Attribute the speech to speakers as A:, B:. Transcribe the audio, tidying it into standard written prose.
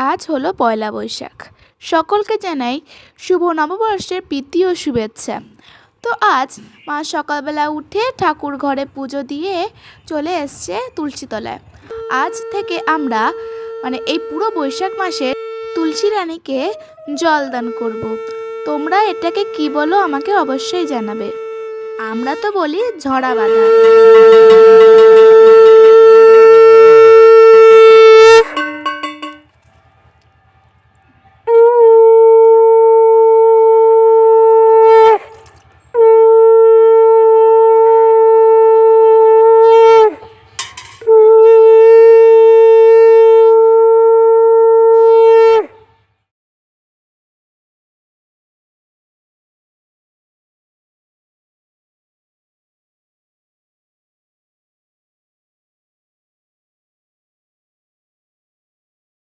A: আজ হলো পয়লা বৈশাখ। সকলকে জানাই শুভ নববর্ষের প্রীতি ও শুভেচ্ছা। তো আজ মা সকালবেলা উঠে ঠাকুর ঘরে পুজো দিয়ে চলে এসছে তুলসীতলায়। আজ থেকে আমরা এই পুরো বৈশাখ মাসে তুলসী রানীকে জলদান করব। তোমরা এটাকে কি বলো আমাকে অবশ্যই জানাবে। আমরা তো বলি ঝরা বাঁধা।